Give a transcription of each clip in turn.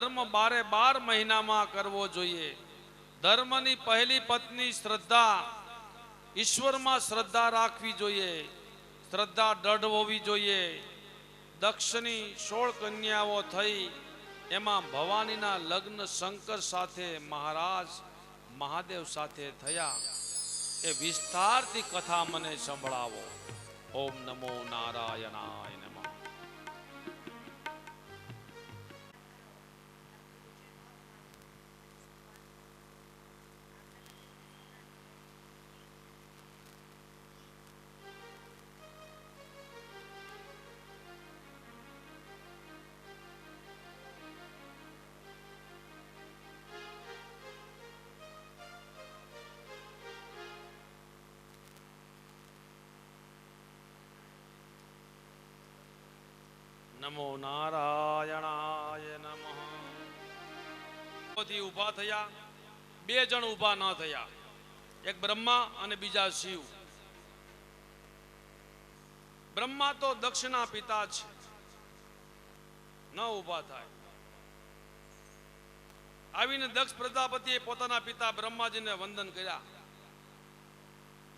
ધર્મ 12 મહિનામાં કરવો જોઈએ। ધર્મની પહેલી પત્ની શ્રદ્ધા, ઈશ્વરમાં શ્રદ્ધા રાખવી જોઈએ, શ્રદ્ધા દૃઢ હોવી જોઈએ। દક્ષની 16 કન્યાઓ થઈ, એમાં ભવાનીના લગ્ન શંકર સાથે મહારાજ મહાદેવ સાથે થયા। એ વિસ્તારથી કથા મને સંભળાવો। ઓમ નમો નારાયણાય નમઃ। નમો નારાયણાય નમઃ। ઊભા થયા, 2 જણ ઊભા ન થયા, એક બ્રહ્મા અને બીજા શિવ। બ્રહ્મા તો દક્ષના પિતા છે, ન ઊભા થાય। આવીને દક્ષ પ્રજાપતિએ પોતાના પિતા બ્રહ્માજીને વંદન કર્યા।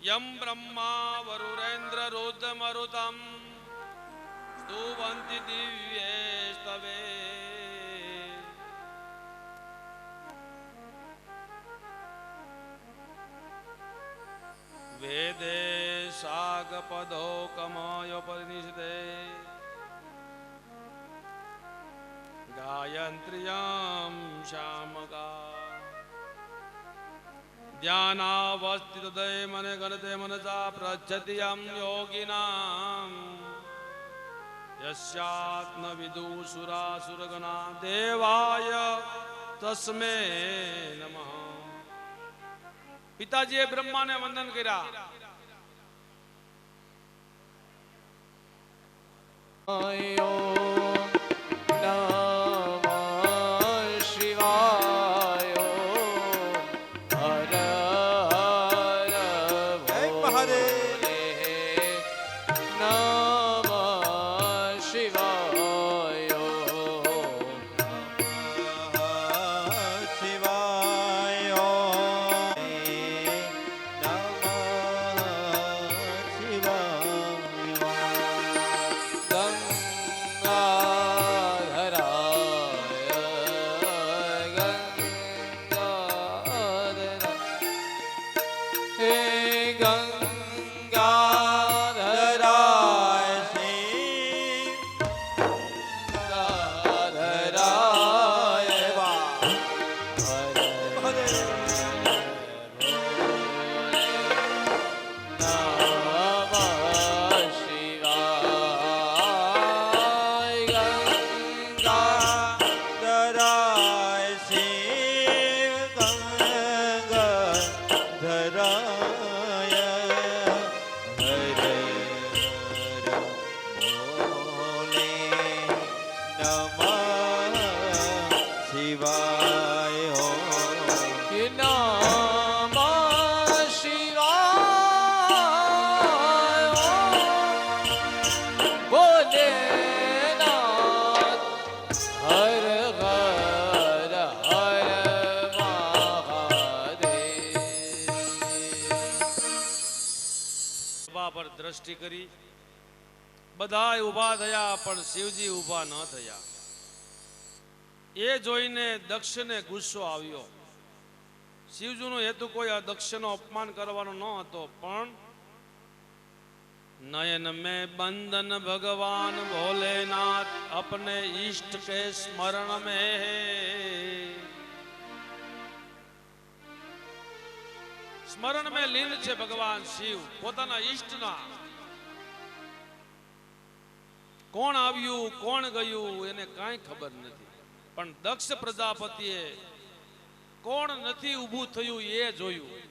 યમ બ્રહ્મા વરુરેન્દ્ર રુદ્ર મરુતમ સ્તુવંતિ દિવ્યેસ્તવે વેદે શાગપદો કમયો પરિનિષદે ગાયંત્ર્યમ શ્યામગા ધ્યાનાવસ્થિતદે મને ગણતે મનસા પ્રજ્યતિ યમ યોગિનામ યસ્યાત્મ વિદુ સુરાસુરગણા દેવાય તસ્મે નમઃ। પિતાજીએ બ્રહ્માને વંદન કર્યા। દ્રષ્ટિ કરી, બધા ઊભા થયા, પણ શિવજી ઊભા ન થયા। એ જોઈને દક્ષને ગુસ્સો આવ્યો। શિવજીનો હેતુ કોઈ દક્ષનો અપમાન કરવાનો ન હતો, પણ નયન में बंधन भगवान भोलेनाथ अपने इष्ट के स्मरण में स्मरण में लीन છે ભગવાન શિવ પોતાના ઈષ્ટના। કોણ આવ્યું કોણ ગયું એને કાંઈ ખબર નથી, પણ દક્ષ પ્રજાપતિએ કોણ નથી ઊભું થયું એ જોયું।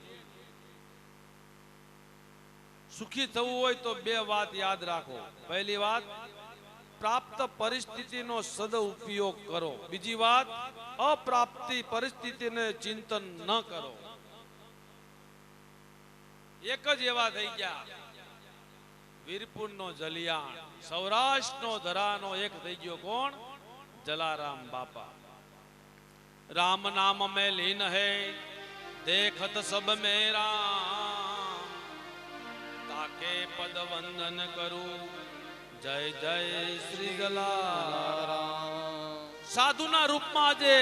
સુખી થવું હોય તો 2 વાત યાદ રાખો। પહેલી વાત, પ્રાપ્ત પરિસ્થિતિનો સદુપયોગ કરો। બીજી વાત, અપ્રાપ્તિ પરિસ્થિતિને ચિંતન ન કરો। એક જ એવા થઈ ગયા। વીરપુરનો જલિયાણ, સૌરાષ્ટ્રનો ધરાનો એક થઈ ગયો, કોણ? જલારામ બાપા। राम नाम में लीन है देखत सब में राम ताके पद वंदन करूं जय जय श्री जलाराम। साधुना रूपમાં આજે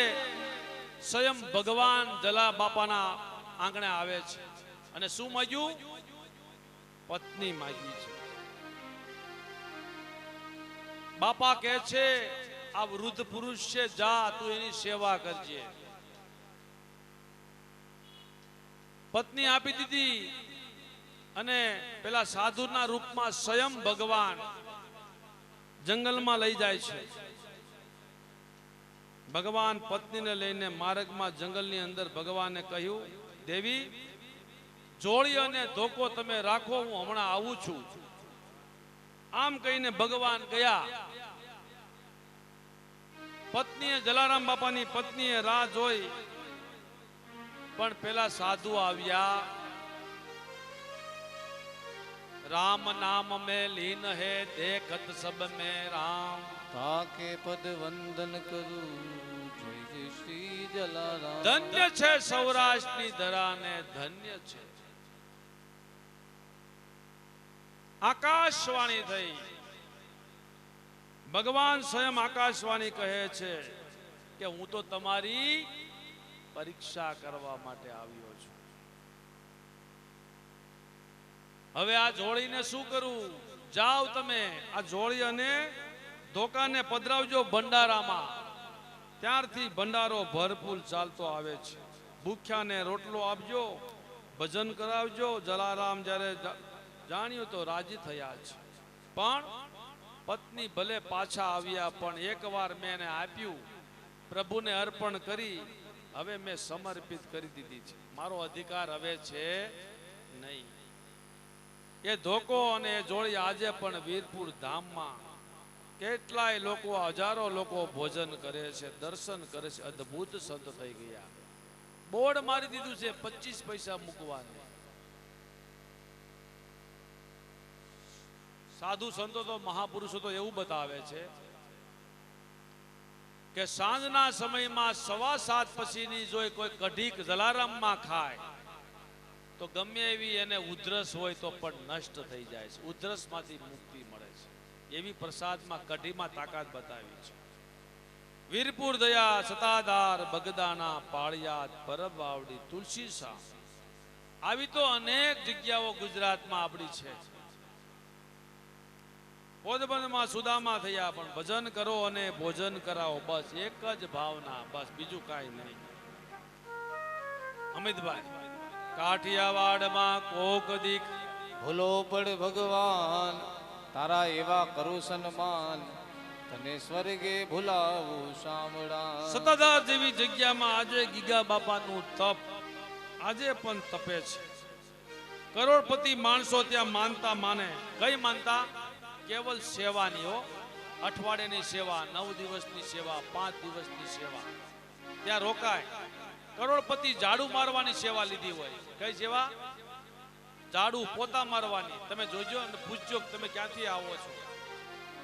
સ્વયં ભગવાન જલા બાપાના આંગણે આવે છે અને શું માંગ્યું? પત્ની માંગી છે. બાપા કહે છે આ વૃદ્ધ પુરુષ છે, જા તું એની સેવા કરજે. પત્ની આપી દીધી અને પેલા સાધુના રૂપમાં સ્વયં ભગવાન જંગલમાં લઈ જાય છે. ભગવાન પત્નીને લઈને માર્ગમાં જંગલની અંદર ભગવાને કહ્યું, દેવી જોડી અને ધોકો તમે રાખો, હું હમણાં આવું છું. આમ કહીને ભગવાન ગયા. પત્નીએ જલારામ બાપાની પત્નીએ રાહ જોઈ, પણ પેલા સાધુ આવ્યા. राम नाम में लीन है देखत सब में राम ताके पद वंदन करूं जय जय श्री जलाराम। धन्य छे सौराष्ट्રની ધરા ને ધન્ય છે. આકાશવાણી થઈ. ભગવાન સ્વયં આકાશવાણી કહે છે કે હું તો તમારી પરીક્ષા કરવા માટે આવ્યો છું. હવે આ જોડીને શું કરું? જાઓ તમે આ જોડી અને ધોકાને પધરાવજો ભંડારામાં. ત્યારથી ભંડારો ભરપૂર ચાલતો આવે છે. ભૂખ્યાને રોટલો આપજો, ભજન કરાવજો. જલારામ જ્યારે જાણ્યું તો રાજી થયા છે. પણ પત્ની ભલે પાછા આવ્યા, પણ એકવાર મેં એને આપ્યું, પ્રભુને અર્પણ કરી, હવે મેં સમર્પિત કરી દીધી છે. મારો અધિકાર હવે છે નહીં. એ ધોકો અને એ જોડી આજે પણ વીરપુર ધામમાં કેટલાય લોકો, હજારો લોકો ભોજન કરે છે, દર્શન કરે છે. અદ્ભુત સંત થઈ ગયા. બોર્ડ મારી દીધું છે 25 પૈસા મૂકવાનું. સાધુ સંતો તો મહાપુરુષો તો એવું બતાવે છે કે સાંજના સમયમાં 7:15 પછીની જો કોઈ કઢીક જલારામમાં ખાય તો ગમે એવી એને ઉધરસ હોય તો પણ નષ્ટ થઈ જાય છે. ઉધરસમાંથી મુક્તિ મળે છે. એવી પ્રસાદમાં કઢીમાં તાકાત બતાવી છે. વીરપુર દયા સતાધાર બગદાના પાળિયાદ પરબવાવડી તુલસી શાહ, આવી તો અનેક જગ્યાઓ ગુજરાતમાં આપણી છે. પોરબંદરમાં સુદામા થયા, પણ ભજન કરો અને ભોજન કરાવો, બસ એક જ ભાવના, બસ બીજું કાંઈ નહીં. અમિતભાઈ, કાઠિયાવાડમાં કોક દીક ભૂલો પડ ભગવાન, તારા એવા કરું સન્માન, તને સ્વર્ગે ભૂલાવું શામળા. સતાધાર જેવી જગ્યામાં આજે ગીગા બાપાનું તપ આજે પણ તપે છે. કરોડપતિ માણસો ત્યાં માનતા માને. કઈ માનતા? કેવલ સેવાની હો. અઠવાડિયાની સેવા, 9 દિવસની સેવા, 5 દિવસની સેવા. ત્યાં રોકાય. કરોડપતિ ઝાડુ મારવાની સેવા લીધી હોય. કઈ સેવા? ઝાડુ પોતા મારવાની. તમે જોજો અને પૂછજો તમે ક્યાંથી આવો છો.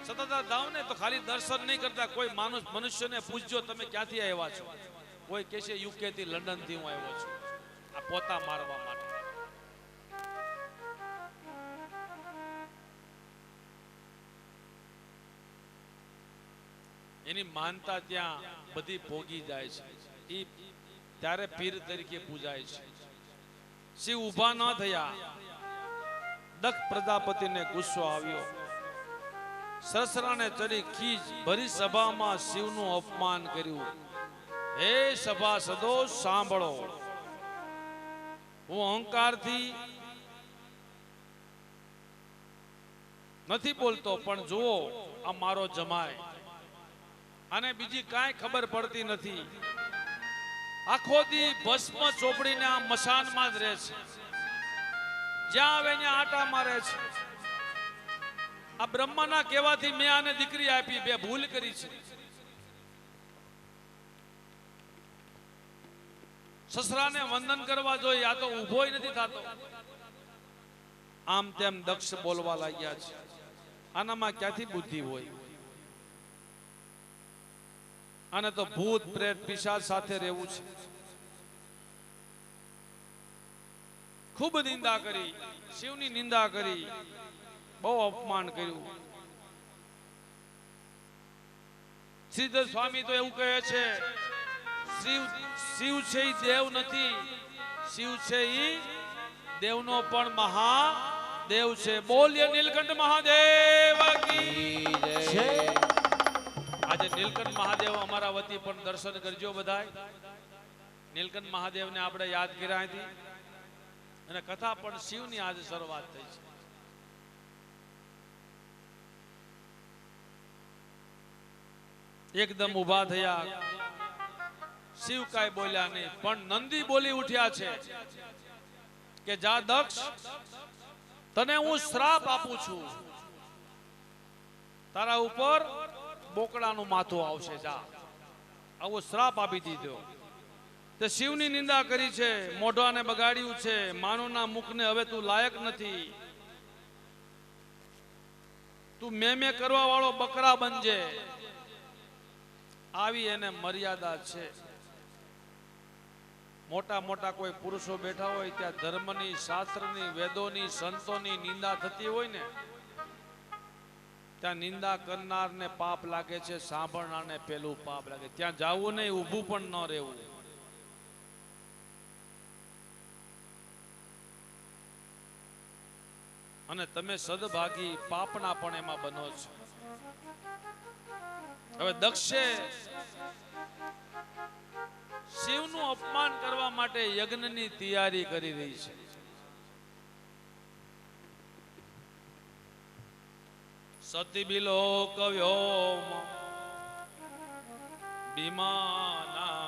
સતાધાર જાવ ને તો ખાલી દર્શન નહીં કરતા, કોઈ મનુષ્યને પૂછજો તમે ક્યાંથી આવ્યા છો. કોઈ કહેશે યુકે થી, લંડન થી હું આવ્યો છું આ પોતા મારવા માટે. એની માનતા ત્યાં બધી ભોગી જાય છે. એ ત્યારે પીર તરીકે પૂજાય છે. શિવ ઊભા ન થયા. દક્ષ પ્રજાપતિને ગુસ્સો આવ્યો. સસરાને ચડી ખીજ ભરી સભામાં શિવનું અપમાન કર્યું. હે સભાસદો સાંભળો, હું અહંકારથી નથી બોલતો, પણ જુઓ આ મારો જમાય, આને બીજી કાંઈ ખબર પડતી નથી. આખો દી ભસ્મ ચોપડીને આ મશાનમાં જ રહે છે. જ્યાં આવે ત્યાં આટા મારે છે. આ બ્રહ્માના કહેવાથી મેં આને દીકરી આપી, બે ભૂલ કરી છે. સસરાને વંદન કરવા જોઈએ, આ તો ઊભોય નથી થતો. આમ તેમ દક્ષ બોલવા લાગ્યા છે. આનામાં ક્યાંથી બુદ્ધિ હોય? આને તો ભૂત પ્રેત પિશાચ સાથે રહેવું છે. ખૂબ નિંદા કરી, શિવની નિંદા કરી, બહુ અપમાન કર્યું. શ્રીધર સ્વામી તો એવું કહે છે, શિવ છે એ દેવ નથી, શિવ છે એ દેવનો પણ મહાદેવ છે. બોલ્ય નીલકંઠ મહાદેવ કી જય. આજે નીલકંઠ મહાદેવ અમારા વતી પણ દર્શન કરજો બધાય. નીલકંઠ મહાદેવને આપણે યાદ કર્યા હતી અને કથા પણ શિવની આજે શરૂઆત થઈ છે. એકદમ ઊભા થયા, શિવ કાંઈ બોલ્યા નહીં, પણ નંદી બોલી ઉઠ્યા છે કે જા દક્ષ, તને હું શ્રાપ આપું છું, તારા ઉપર બોકડાનું માથું આવશે, જા. આવો શ્રાપ આપી દીધો. તે શિવની નિંદા કરી છે, મોઢાને બગાડ્યું છે, માનવના મુખને હવે તું લાયક નથી, તું મેમે કરવા વાળો બકરા બનજે. આવી એને મર્યાદા છે. મોટા મોટા કોઈ પુરુષો બેઠા હોય ત્યાં ધર્મની, શાસ્ત્રની, વેદોની, સંતોની નિંદા થતી હોય ને, ત્યાં નિંદા કરનારને પાપ લાગે છે, સાંભળનારને પેલું પાપ લાગે. ત્યાં જાવું નહીં, ઊભું પણ ન રહેવું. અને તમે સદભાગી પાપના પણ એમાં બનો છો. હવે દક્ષે શિવનું અપમાન કરવા માટે યજ્ઞની તૈયારી કરી રહી છે. સતી બિલો કવ્યોમ વિમાના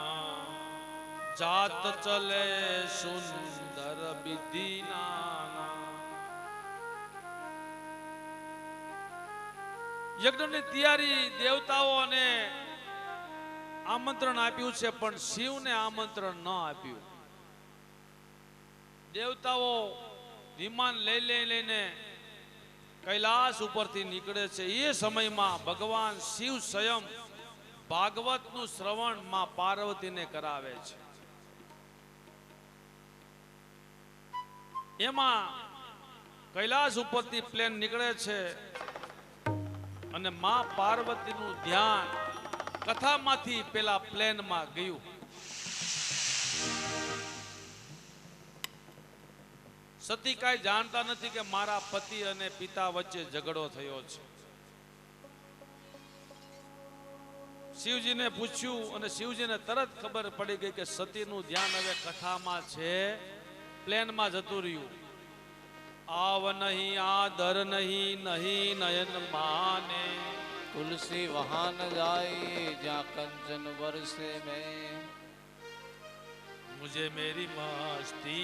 જાત ચલે સુંદર વિધિના. યજ્ઞની તૈયારી, દેવતાઓને આમંત્રણ આપ્યું છે, પણ શિવને આમંત્રણ ન આપ્યું. દેવતાઓ વિમાન લઈને કૈલાસ ઉપરથી નીકળે છે. એ સમયમાં ભગવાન શિવ સ્વયં ભાગવતનું શ્રવણ માં પાર્વતીને કરાવે છે. એમાં કૈલાસ ઉપરથી પ્લેન નીકળે છે અને માં પાર્વતીનું ધ્યાન કથામાંથી પેલા પ્લેનમાં ગયું. સતી કાંઈ જાણતા નથી કે મારા પતિ અને પિતા વચ્ચે ઝઘડો થયો છે. શિવજીને પૂછ્યું અને શિવજીને તરત ખબર પડી ગઈ કે સતીનું ધ્યાન હવે કથામાં છે, પ્લેનમાં જતું રહ્યું. આવ નહીં આદર નહીં, નહીં નયન માને, तुलसी वहां न जाए जहाँ कंचन बरसे में, मुझे मेरी मस्ती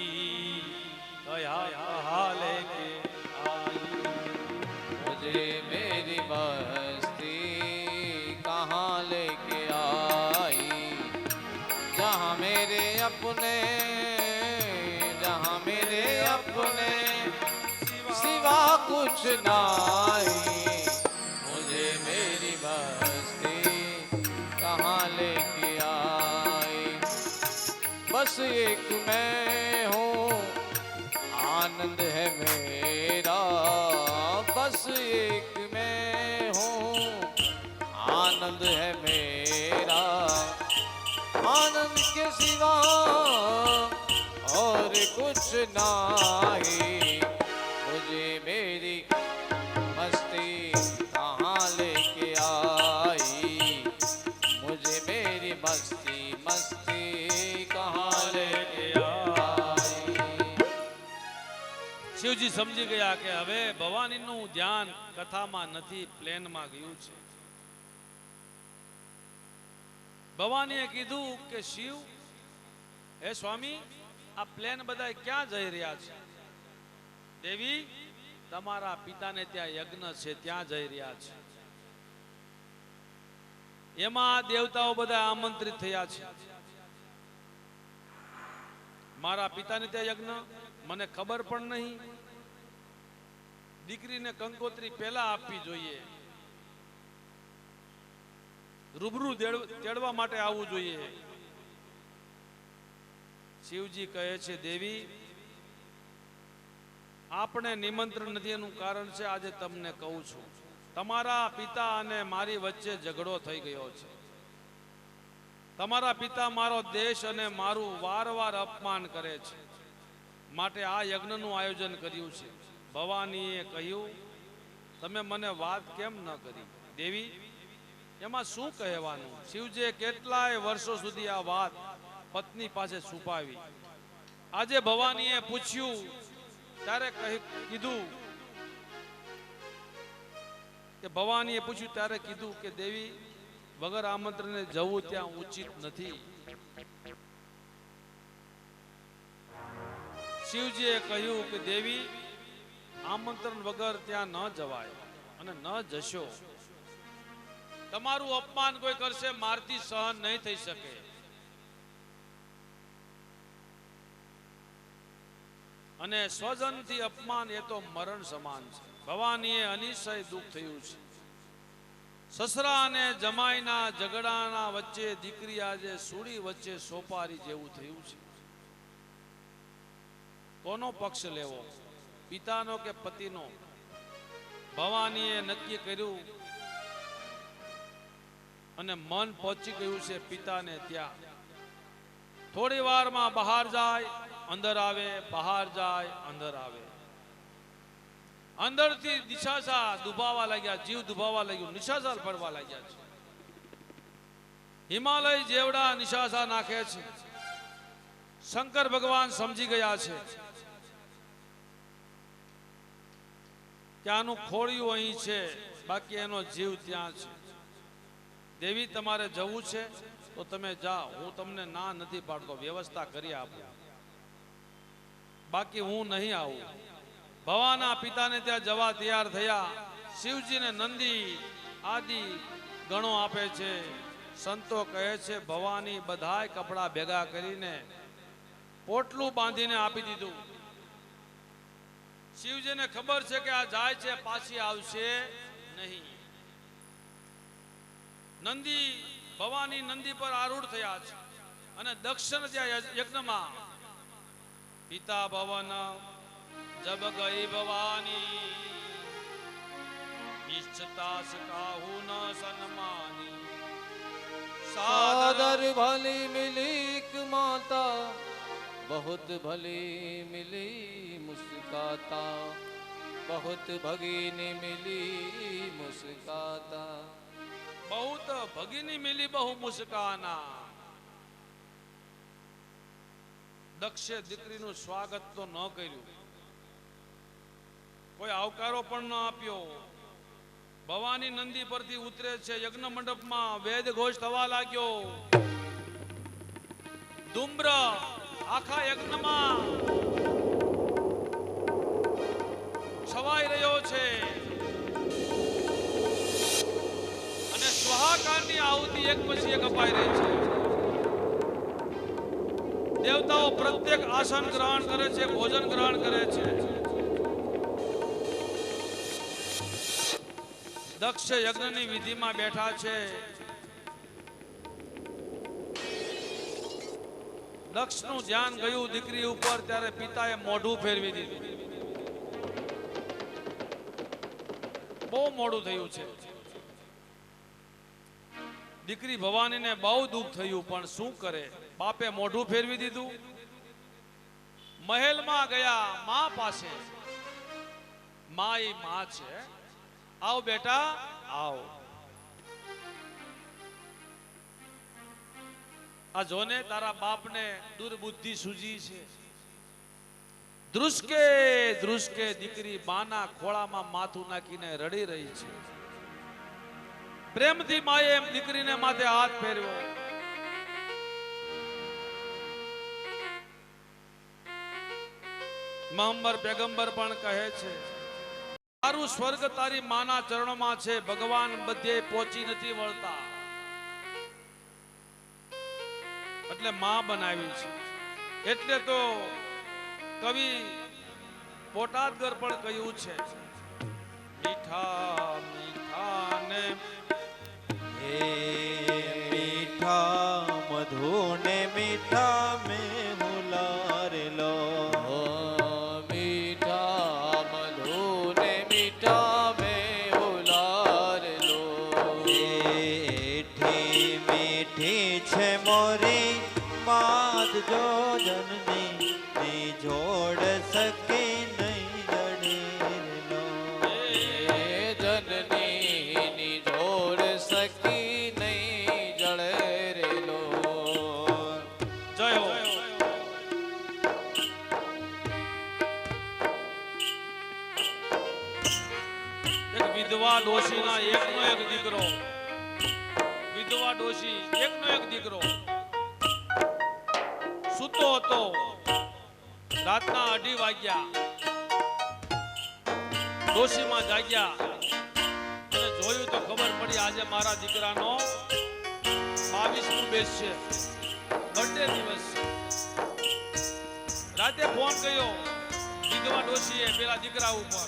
कहाँ लेके आई, मुझे मेरी मस्ती कहाँ लेके आई, जहाँ मेरे अपने सिवा कुछ नहीं, मुझे मेरी मस्ती कहाँ लेके आई, बस एक मैं हूँ आनंद है मेरा, बस एक मैं हूँ आनंद है मेरा, आनंद के सिवा और कुछ नहीं, मुझे मेरी मस्ती कहाँ लेके आई, मुझे मेरी मस्ती कहाँ लेके आई. શિવજી સમજી ગયા કે હવે ભવાનીનું ધ્યાન કથામાં નથી, પ્લેનમાં ગયું છે. ભવાનીએ કીધું કે શિવ, હે સ્વામી, આ પ્લેન બધા ક્યાં જઈ રહ્યા છે? દેવી, તમારા પિતાને ત્યાં યજ્ઞ છે, ત્યાં જઈ રહ્યા છે. એમાં દેવતાઓ બધા આમંત્રિત થયા છે. મારા પિતાને ત્યાં યજ્ઞ, મને ખબર પણ નહીં. દીકરીને કંકોત્રી પહેલા આપવી જોઈએ. રૂબરૂ તેડવા માટે આવવું જોઈએ. શિવજી કહે છે, દેવી આપણે નિમંત્રણ નથી એનું કારણ છે આજે તમને કહું છું. તમારા પિતા અને મારી વચ્ચે ઝઘડો થઈ ગયો છે. તમારા પિતા મારો દેશ અને મારું વારંવાર અપમાન કરે છે, માટે આ યજ્ઞનું આયોજન કર્યું છે. ભવાનીએ કહ્યું, તમે મને વાત કેમ ન કરી? દેવી એમાં શું કહેવાનું? શિવજીએ કેટલાય વર્ષો સુધી આ વાત પત્ની પાસે છુપાવી. આજે ભવાનીએ પૂછ્યું ત્યારે કીધું કે દેવી વગર આમંત્રણે જવું ત્યાં ઉચિત નથી. શિવજીએ કહ્યું કે દેવી આમંત્રણ વગર ત્યાં ન જવાય અને ન જશો. તમારું અપમાન કોઈ કરશે, મારથી સહન નહીં થઈ શકે. અને સ્વજનથી અપમાન એ તો મરણ સમાન છે. ભવાનીએ અનિશય દુઃખ થયું છે. સસરા અને જમાઈના ઝઘડાના વચ્ચે દીકરી આજે સૂડી વચ્ચે સોપારી જેવું થયું છે. કોનો પક્ષ લેવો, પિતાનો કે પતિનો? ભવાનીએ નક્કી કર્યું અને મન પહોંચી ગયું છે પિતાને ત્યાં. થોડી વારમાં બહાર જાય, અંદર આવે, બહાર જાય, અંદર આવે. અંદરથી નિશાસા દુભાવા લાગ્યા, જીવ દુભાવા લાગ્યું, નિશાસા પડવા લાગ્યા છે. હિમાલય જેવડા નિશાસા નાખે છે. શંકર ભગવાન સમજી ગયા છે કે આનું ખોળિયું અહીં છે, બાકી એનો જીવ ત્યાં છે. દેવી તમારે જવું છે તો તમે જાઓ, હું તમને ના નથી પાડતો, વ્યવસ્થા કરી આપું, બાકી હું નહીં આવું. ભવાના પિતાને ત્યાં જવા તૈયાર થયા. શિવજીને નંદી આદિ ગણો આપે છે. સંતો કહે છે ભવાની બધાય કપડા ભેગા કરીને પોટલું બાંધીને આપી દીધું. શિવજીને ખબર છે કે આ જાય છે, પાછી આવશે નહીં. નંદી ભવાની નંદી પર આરૂઢ થયા છે અને દક્ષિણ ત્યાં યજ્ઞમાં પિતા ભવન જબ ગઈ ભવાની ઈચ્છતા કાહુ ન સન્માની. सादर भली मिली माता, बहुत भली मिली मुस्काता, बहुत भगीनी मिली मुस्काता. बहुत भगीनी मिली बहु मुस्काना. દક્ષે દીકરીનું સ્વાગત તો ન કર્યું, કોઈ આવકારો પણ ન આપ્યો. ભવાની નંદી પરથી ઉતરે છે. યજ્ઞ મંડપમાં વેદ ઘોષ થવા લાગ્યો. ધુમ્ર આખા યજ્ઞમાં છવાઈ રહ્યો છે અને સ્વાહાકારની આહુતિ એક પછી એક અપાઈ રહી છે. દેવતાઓ પ્રત્યેક આસન ગ્રહણ કરે છે, ભોજન ગ્રહણ કરે છે. દક્ષ યજ્ઞની વિધિમાં બેઠા છે. દક્ષનું ધ્યાન ગયું દીકરી ઉપર, ત્યારે પિતાએ મોઢું ફેરવી દીધું. બહુ મોડું થયું છે. દીકરી ભવાનીને બહુ દુઃખ થયું, પણ શું કરે? બાપે મોઢું ફેરવી દીધું. મહેલમાં ગયા મા પાસે. મા એ મા છે. આવ બેટા આવ. આ જોને તારા બાપને દુર્બુદ્ધિ સૂજી છે. ધ્રુસકે ધ્રુસકે દીકરી બાના ખોળામાં માથું નાખીને રડી રહી છે. પ્રેમથી માએ એમ દીકરીને માથે હાથ ફેરવ્યો. મહંબર પેગંબર પણ કહે છે તારું સ્વર્ગ તારી માના ચરણોમાં છે, ભગવાન બધે પહોંચી નથી વળતા, એટલે માં બનાવી છે. એટલે તો કવિ પોટાદગર પણ કહ્યું છે, મીઠા મીઠા ને હે ને મીઠા મેં હુલાર લો મીઠા મધુ ને મીઠા મેં ઉલાર લો એઠી મીઠી છે મોરી માત જો જનની ની જોડ સકે નહીં જડેર લો જનની ની જોડ સકી નહીં જળે રેલો જય હો એક વિધવા ડોશીના એકનો એક દીકરો વિધવા ડોશી એકનો એક દીકરો સૂતો હતો રાતના 2:30 વાગ્યા ડોશીમાં જાગ્યા અને જોયું તો ખબર પડી આજે મારા દીકરાનો 22મું બેસ છે બર્થડે દિવસ છે રાતે ફોન કર્યો વિધવા ડોશીએ પેલા દીકરા ઉપર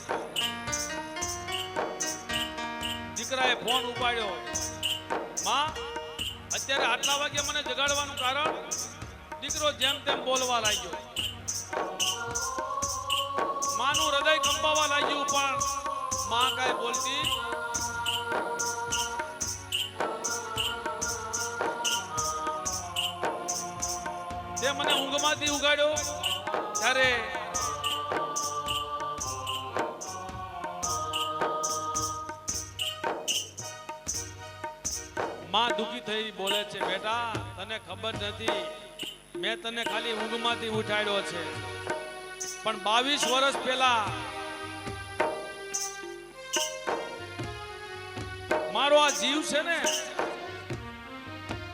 દીકરાએ ફોન ઉપાડ્યો માં અત્યારે આટલા વાગે મને જગાડવાનું કારણ દીકરો જેમ તેમ બોલવા લાગ્યો માનું હૃદય કંપાવા લાગ્યું પણ માં કાંઈ બોલતી તે મને ઊંઘમાંથી ઉગાડ્યો ત્યારે માં દુખી થઈ બોલે છે બેટા તને ખબર નથી મેં તને ખાલી ઊંઘમાંથી ઉઠાડ્યો છે પણ 22 વર્ષ પહેલા મારો આ જીવ છે ને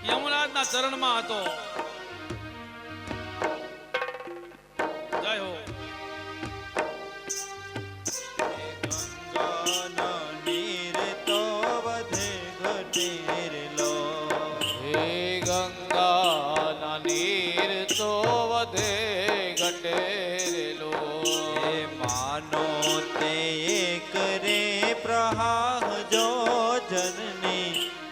યમરાજના ચરણમાં હતો જય હો ગંગાના નીર તો વધે ઘટેર લો હે ગંગાના નીર તો વધે ઘટેરેલો એ માનો તે કરે પ્રહાર જો જનની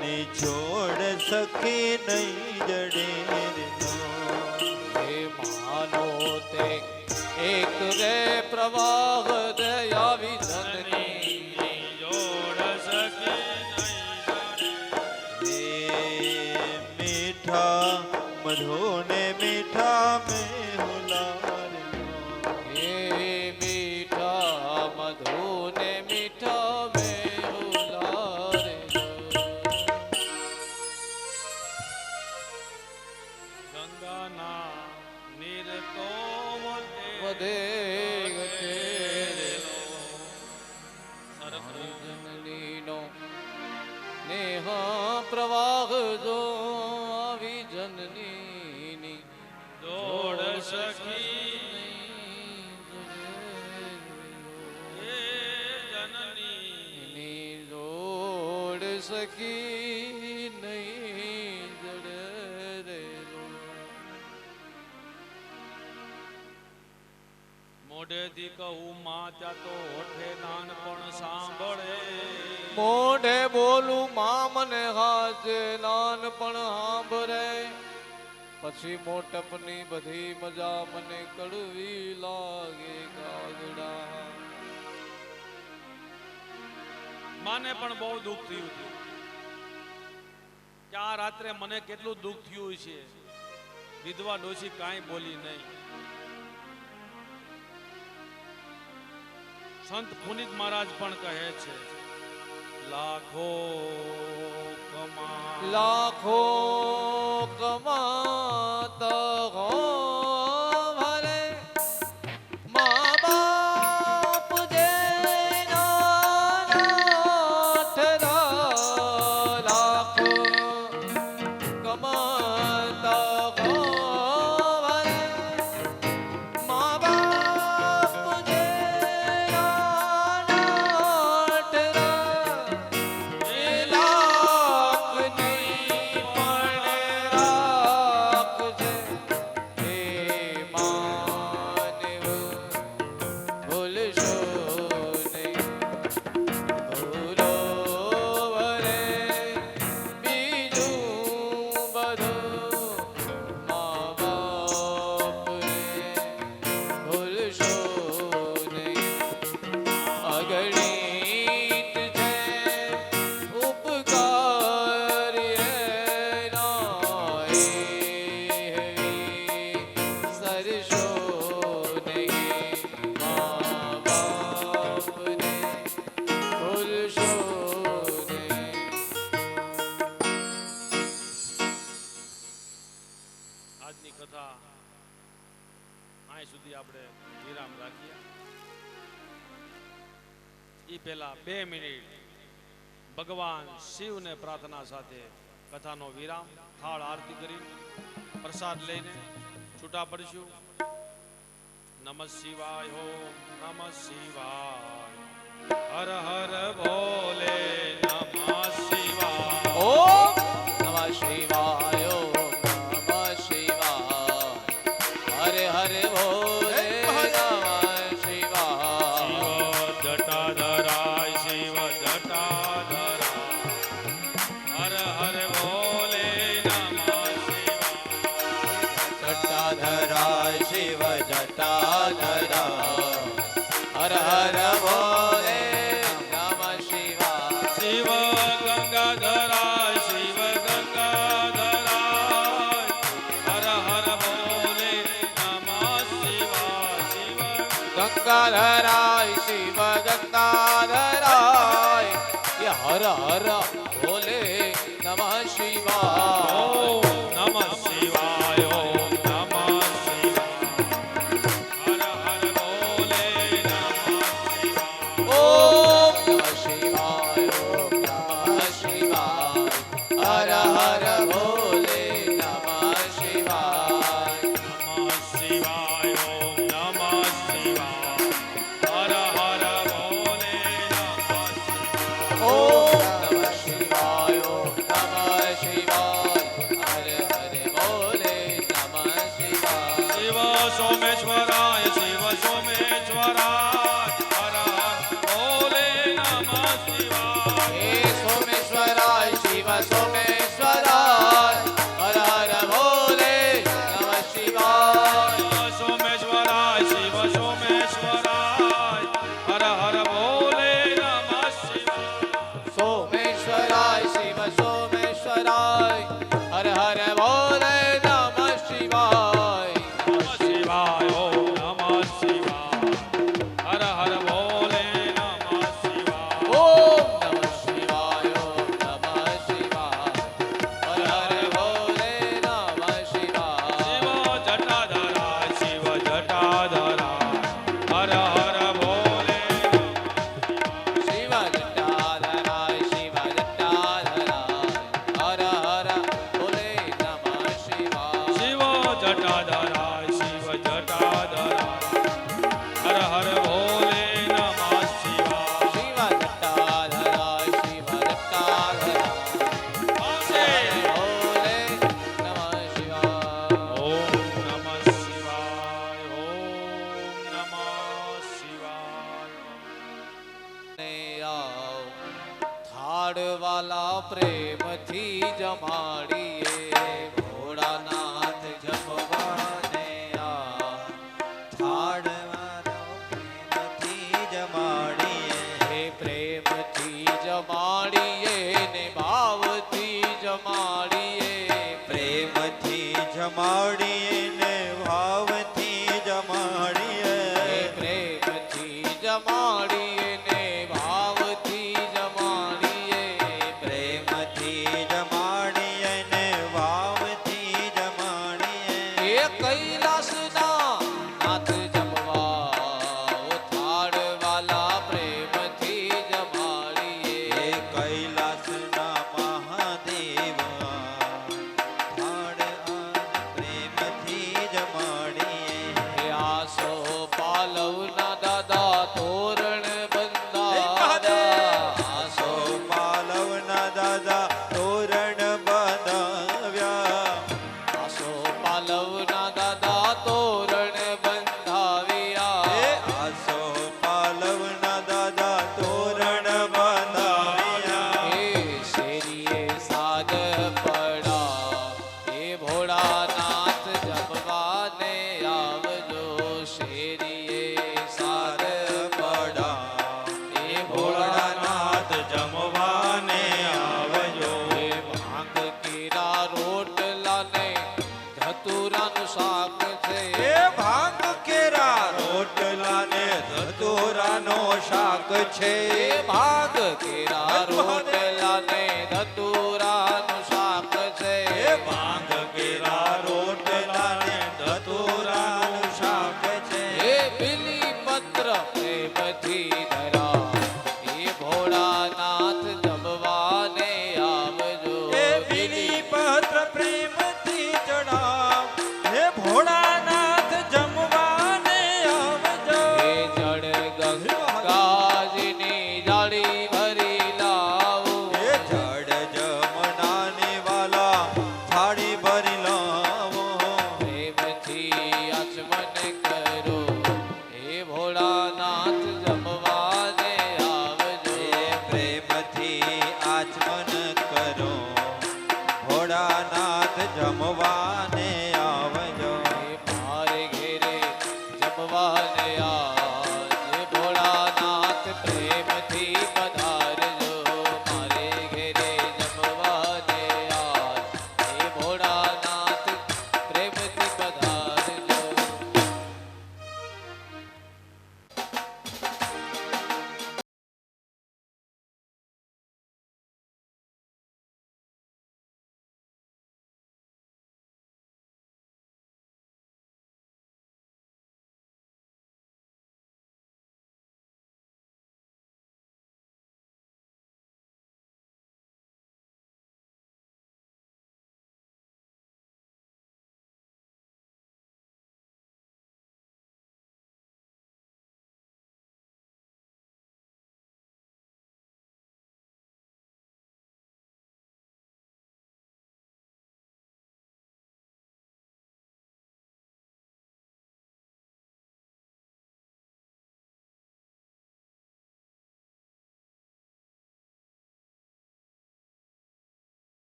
ને છોડ સકે નહીં જડેર લો હે માનો તે એક રે પ્રવાહ દયાવી જનની જોડ સકે એ મીઠા મધુ ને મીઠા મેં હુલાર લો હે મીઠા મધુ ને મીઠા મેં ઉલારે ગંગાના નીર તો વધે ઘટેરેલો સરસ જનનીનો નેહ પ્રવાહ જો આવી જનનીની જોડ સખી હે જનની ની જોડ સકી નહીં જડે રેલો મોઢેથી કહું માં ત્યાં તો હોઠે નાનપણ સાંભળે મોઢે બોલું માં મને હાજે નાનપણ સાંભળે પછી મોટપની બધી મજા મને કડવી લાગે કાગડા માને પણ બહુ દુઃખ થયું હતું કે આ રાત્રે મને કેટલું દુઃખ થયું છે વિધવા ડોશી કાંઈ બોલી નહીં સંત પુનિત મહારાજ પણ કહે છે લાખો કમા લાખો કમાતા હો ભલે મા બાપ જેના નાઠરા લાખો કમાતા હો ભલે મા બાપ જેના નાઠરા એ લાખની પણ આજની કથા અહીં સુધી આપણે વિરામ રાખીએ. એ પહેલા 2 મિનિટ ભગવાન શિવને પ્રાર્થના સાથે કથાનો વિરામ, થાળ આરતી કરી પ્રસાદ લઈને છૂટા પડશું. નમઃ શિવાય, ઓમ નમઃ શિવાય, હર હર ભોલે, નમઃ શિવાય, ઓમ નમઃ શિવાય, ઓમ નમઃ શિવાય, હરે હરે ભોલે, નમઃ શિવાય. શિવ જટાધરાય, શિવ જટાધરાય, હર હર ભોલે, નમઃ શિવાય. જટાધરાય શિવ જટાધરાય, હર હર ભોલે, નમઃ શિવાય. શિવ ગંગાધરાય, શિવ ગંગાધરાય, હર હર ભોલે, નમઃ શિવાય. શિવ ગંગાધરાય, શિવ ગંગાધરાય, હર હર ભોલે, નમઃ શિવાય. ઓમ નમઃ શિવાય, ઓમ નમઃ શિવાય, હર હર ભોલે, નમઃ શિવાય. ઓમ નમઃ શિવાય, ઓમ નમઃ શિવાય, હર હર ભોલે, નમઃ શિવાય. નમઃ શિવાય, ઓમ નમઃ શિવાય, હર હર ભોલે, નમઃ શિવાય. ઓમ નમઃ શિવાય, ઓમ નમઃ શિવાય, હર હર ભોલે, નમઃ શિવાય. શિવ સોમેશ્વરાય, શિવ સોમેશ્વરાય, હર હર ભોલે, નમઃ શિવાય. હે સોમેશ્વરાય, શિવ સોમેશ્વરાય, હર હર ભોલે, નમઃ શિવાય. શિવ સોમેશ્વરાય, શિવ સોમેશ્વરાય, હર હર ભોલે, નમઃ શિવાય. સોમેશ્વરાય, શિવ સોમેશ્વરાય, હર હર ભોલે, નમઃ શિવાય. નમઃ શિવાય, ઓમ નમઃ શિવાય, હર હર ભોલે, નમઃ શિવાય. ઓમ નમઃ શિવાય, ઓમ નમઃ શિવાય, હર હર ભોલે, નમઃ શિવાય. શિવ જટાધરાય, શિવ જટાધરાય, હર હર ભોલે, શિવ જટાધરાય, શિવ જટાધરાય, હર હર ભોલે, નમઃ શિવાય. શિવ જટાધરાય, શિવ જટાધરાય, હર હર ભોલે, નમઃ શિવાય. શિવ જટાધરાય, શિવ જટાધરાય, આવશે. ભોલે, નમઃ શિવાય. ઓમ નમઃ શિવાય, ઓમ નમઃ શિવાય. ને આવ થાળવાલા પ્રેમથી જમાડીએ, ભોળાનાથ જમવાને આવ. થાળવાળો પ્રેમથી જમાડીએ, હે પ્રેમથી જમાડીએ ને ભાવથી જમાડીએ. પ્રેમથી જમાડીએ ને ભાવથી જમાડીએ. હે પ્રેમથી જમાડીએ ને ભાવથી જમાડીએ. પ્રેમથી જમાડીએ ને ભાવથી જમાડીએ. હે કૈલાસના નાથ જમવા, ઓ થાળવાલા પ્રેમથી જમાડીએ. હે કૈલાસના મહાદેવ, થાળ પ્રેમથી જમાડીએ. હે આસો પાલવના દાદા તોરણ બંધાવ્યા. આસો પાલવના દાદા તોરણ બંધાવ્યા. આસો પાલવના દાદા તોરણ બંધાવ્યા. હે આસો પાલવના દાદા તોરણ બંધાવ્યા. હે શેરીએ સાદ પડા, હે ભોળાનાથ જમવાને આવજો. શેરીએ સાદ પડા, હે ભોળાનાથ જમવાને આવજો. હે ભાંગ કેરા રોટલા ને ધતુરાનું શાક છે. હે ભાંગ કેરા રોટલા ને ધતુરાનો શાક છે. હે ભાંગ કેરા રોટલા ને ધતુરાનું શાક છે. હે ભાંગ કેરા રોટલા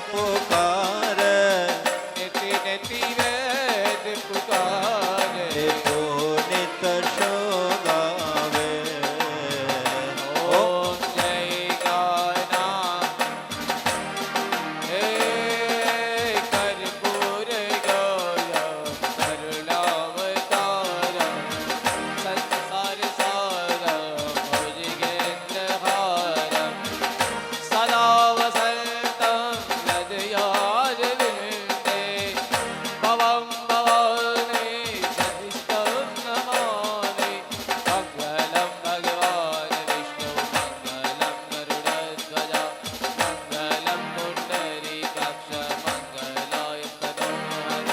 પુકાર નેતિ નેતિ વેદ પુકારે એ પુનિત શોગાવે ઓમ જય ગાના હે કર્પૂર ગૌરવ કરુણાવતારમ સંસાર સારમ ભુજગેન્દ્રહારમ સદા વસંતમ હૃદયારવિંદે ભવં ભવાની સદિષ્ટં નમામિ મંગલં ભગવાન વિષ્ણુ મંગલં ગરુડધ્વજા મંગલં પુંડરીકાક્ષ મંગલાય તનોહર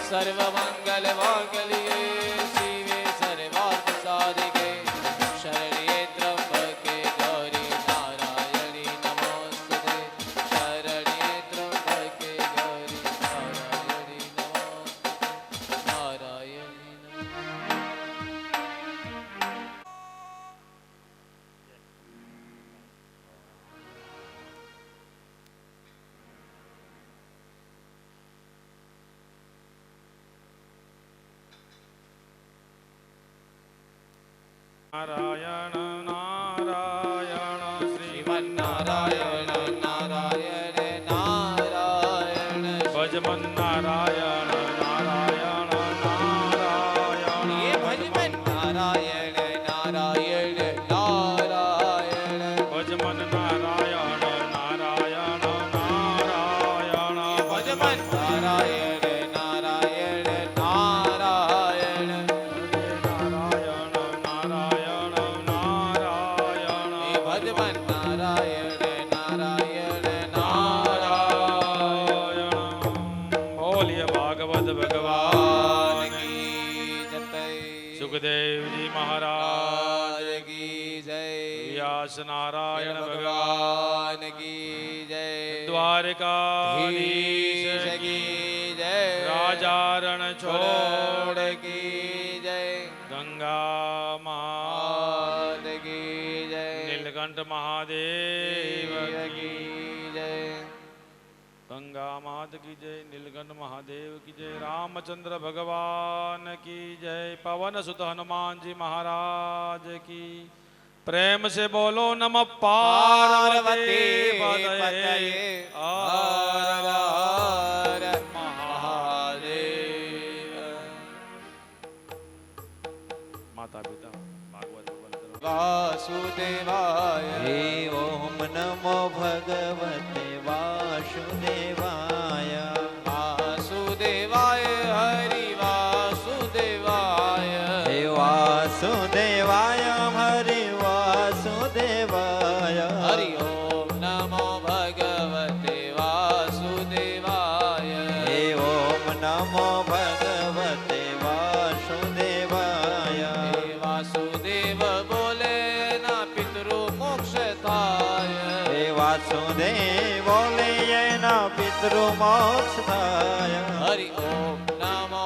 સર્વમંગલમાંગલ્યે શિવે સર્વાર્થ સાધિકે શરણ્યે ત્ર્યંબકે ગૌરી નારાયણી નમોસ્તુતે શરણ્યે ત્ર્યંબકે ગૌરી નારાયણી નમોસ્તુતે નારાયણી નારાયણ નારાયણ શ્રી શ્રીમન્નારાયણ નારાયણ નારાયણ ભજમન નારાયણ નારાયણ નારાયણ એ ભજમન નારાયણ નારાયણ નારાયણ ભજમન નારાયણ નારાયણ નારાયણ ભજમન નારાયણ નારાયણ નારાયણ નારાયણ નારાયણ નારાયણ એ ભજમન નારાયણ નારાયણ નારાયણ બોલીએ ભાગવત ભગવાન ભગવાન કી જય સુખદેવજી મહારાજ રાજ કી જય વ્યાસ નારાયણ ભગવાન ભગવાન કી જય દ્વારકાધીશ કી કી જય રાજારણ છોડ છોડ કી જય ગંગા મા માત કી જય નીલકંઠ મહાદેવ કી કી જય ગંગા માત કી જય નીલકંઠ મહાદેવ કી જય રામચંદ્ર ભગવાન કી જય પवन सुत हनुमान जी महाराज की प्रेम से बोलो नम पार्वती पतये हर હર महादेव મહાદેવ माता पिता भागवत वंदन વાસુદેવાય હે ઓમ નમો ભગવતે વાસુદેવાય વાસુદેવાય હરિ વાસુદેવાય હે વાસુદેવાય હરિ વાસુદેવાય હરિ ઓમ નમો ભગવતે વાસુદેવાય હે ઓમ નમો ભગવતે વાસુદેવાય હે વાસુદેવ બોલે ના પિતૃ મોક્ષ થાય હે વાસુદેવ બોલે એના પિતૃ મોક્ષ થાય હરિ ઓમ નમો